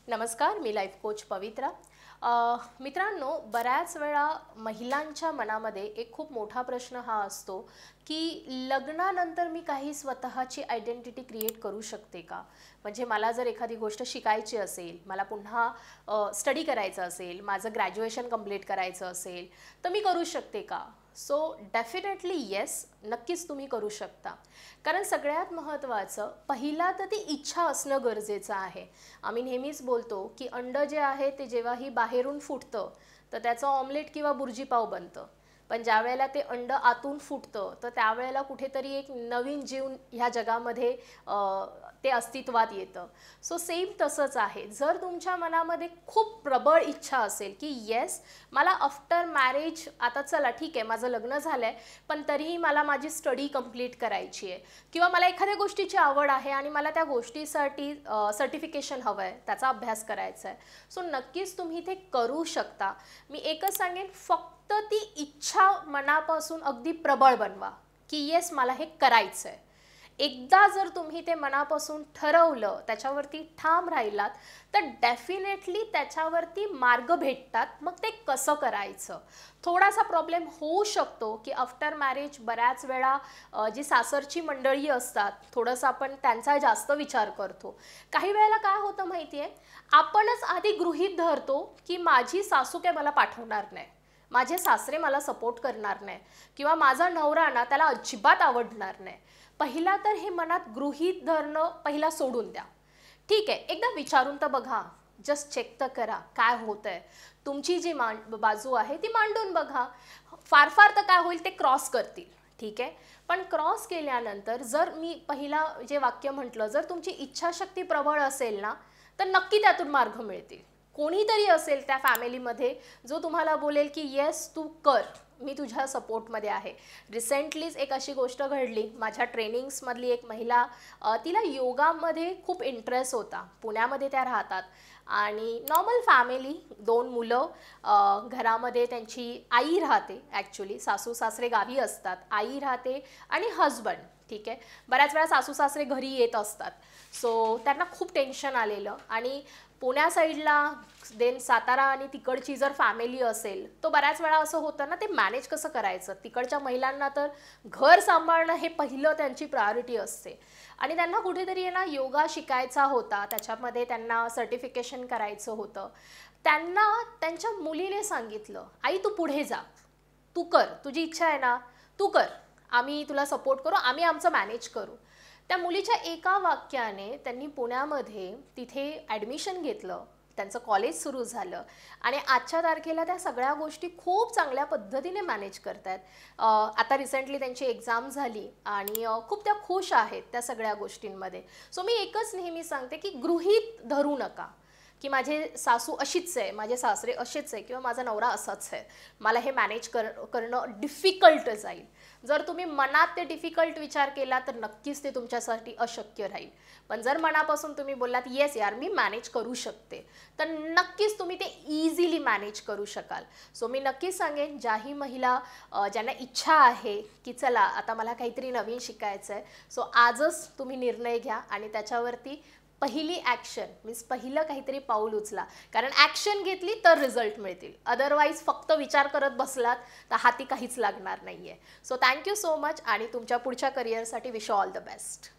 नमस्कार, मी life coach पवित्रा। मित्रांनो, बऱ्याच वेळा महिलांच्या मनामध्ये एक खूप मोठा प्रश्न हा असतो की लग्नानंतर मी काही स्वतःची आयडेंटिटी क्रिएट करू शकते का? म्हणजे मला जर एखादी गोष्ट शिकायची असेल, मला पुन्हा स्टडी करायचं असेल, माझं ग्रॅज्युएशन कंप्लीट करायचं असेल, तर मी करू शकते का? सो डेफिनेटली येस, नक्कीच तुम्ही करू शकता। कारण सगळ्यात महत्त्वाचं पहिला तर ती इच्छा असणं गरजेचं आहे। आम्ही नेहमीच बोलतो की अंड जे आहे ते जेव्हाही बाहेरून फुटतं तर त्याचं ऑमलेट किंवा बुर्जी पाव बनतं, पण ज्या वेळेला ते अंड आतून फुटतं तर त्यावेळेला कुठेतरी एक नवीन जीव ह्या जगामध्ये ते अस्तित्वात येतं। सो सेम तसंच आहे, जर तुमच्या मनामध्ये खूप प्रबळ इच्छा असेल की येस मला आफ्टर मॅरेज आता चला ठीक आहे माझं लग्न झालंय पण तरीही मला माझी स्टडी कंप्लीट करायची आहे किंवा मला एखाद्या गोष्टीची आवड आहे आणि मला त्या गोष्टीसाठी सर्टिफिकेशन हवं आहे, त्याचा अभ्यास करायचा आहे, सो नक्कीच तुम्ही ते करू शकता। मी एकच सांगेन, फक्त ती इच्छा मनापासून अगदी प्रबळ बनवा की येस मला हे करायचं आहे। एकदा जर तुम्ही ते मनापासून ठरवलं, त्याच्यावरती ठाम राहिलात तर डेफिनेटली त्याच्यावरती मार्ग भेटतात। मग ते कसं करायचं, थोडासा प्रॉब्लेम होऊ शकतो की आफ्टर मॅरेज बऱ्याच वेळा जी सासरची मंडळी असतात थोडंसं आपण त्यांचा जास्त विचार करतो। काही वेळेला काय होतं माहिती आहे, आपणच आधी गृहीत धरतो की माझी सासू काय मला पाठवणार नाही, माझे सासरे मला सपोर्ट करणार नाही किंवा माझा नवरा ना त्याला अजिबात आवडणार नाही। पहिला तर हे मनात गृहीत धरणं पहिला सोडून द्या। ठीक आहे, एकदा विचारून तर बघा, जस्ट चेक तर करा काय होतंय, तुमची जी बाजू आहे ती मांडून बघा। फार फार तर काय होईल ते क्रॉस करतील, ठीक आहे, पण क्रॉस केल्यानंतर जर मी पहिला जे वाक्य म्हटलं, जर तुमची इच्छाशक्ती प्रबळ असेल ना तर नक्की त्यातून मार्ग मिळतील। कोणीतरी असेल त्या फॅमिलीमध्ये जो तुम्हाला बोलेल की येस तू कर, मी तुझ्या सपोर्टमध्ये आहे। रिसेंटलीच एक अशी गोष्ट घडली, माझ्या ट्रेनिंग्समधली एक महिला, तिला योगामध्ये खूप इंटरेस्ट होता, पुण्यामध्ये त्या राहतात आणि नॉर्मल फॅमिली, 2 मुलं, घरामध्ये त्यांची आई राहते, ॲक्च्युली सासू सासरे गावी असतात, आई राहते आणि हजबंड, ठीक आहे। बऱ्याच वेळा सासू सासरे घरी येत असतात, सो त्यांना खूप टेन्शन आलेलं आणि पुण्या साईडला देन सातारा आणि तिकडची जर फॅमिली असेल तो बऱ्याच वेळा असं होतं ना, ते मॅनेज कसं करायचं, तिकडच्या महिलांना तर घर सांभाळणं हे पहिलं त्यांची प्रायोरिटी असते आणि त्यांना कुठेतरी ना योगा शिकायचा होता, त्याच्यामध्ये त्यांना सर्टिफिकेशन करायचं होतं। त्यांना त्यांच्या मुलीने सांगितलं, आई तू पुढे जा, तू कर, तुझी इच्छा आहे ना तू कर, आम्ही तुला सपोर्ट करू, आम्ही आमचं मॅनेज करू। त्या मुलीच्या एका वाक्याने त्यांनी पुण्यामध्ये तिथे ॲडमिशन घेतलं, त्यांचं कॉलेज सुरू झालं आणि आजच्या तारखेला त्या सगळ्या गोष्टी खूप चांगल्या पद्धतीने मॅनेज करतायत। आता रिसेंटली त्यांची एक्झाम झाली आणि खूप त्या खुश आहेत त्या सगळ्या गोष्टींमध्ये। सो मी एकच नेहमी सांगते की गृहीत धरू नका की माझे सासू अशीच आहे, माझे सासरे असेच आहे किंवा माझा नवरा असाच आहे, मला हे मॅनेज करणं डिफिकल्ट जाईल। जर तुम्ही मनात ते डिफिकल्ट विचार केला तर नक्कीच ते तुमच्यासाठी अशक्य राहील, पण जर मनापासून तुम्ही बोललात येस यार मी मॅनेज करू शकते, तर नक्कीच तुम्ही ते इझिली मॅनेज करू शकाल। सो मी नक्कीच सांगेन, ज्याही महिला ज्यांना इच्छा आहे की चला आता मला काहीतरी नवीन शिकायचं आहे, सो आजच तुम्ही निर्णय घ्या आणि त्याच्यावरती पहिली ॲक्शन मीन्स पहिलं काहीतरी पाऊल उचला, कारण ॲक्शन घेतली तर रिझल्ट मिळतील, अदरवाईज फक्त विचार करत बसलात तर हाती काहीच लागणार नाही आहे। सो थँक्यू सो मच आणि तुमच्या पुढच्या करिअरसाठी विश ऑल द बेस्ट।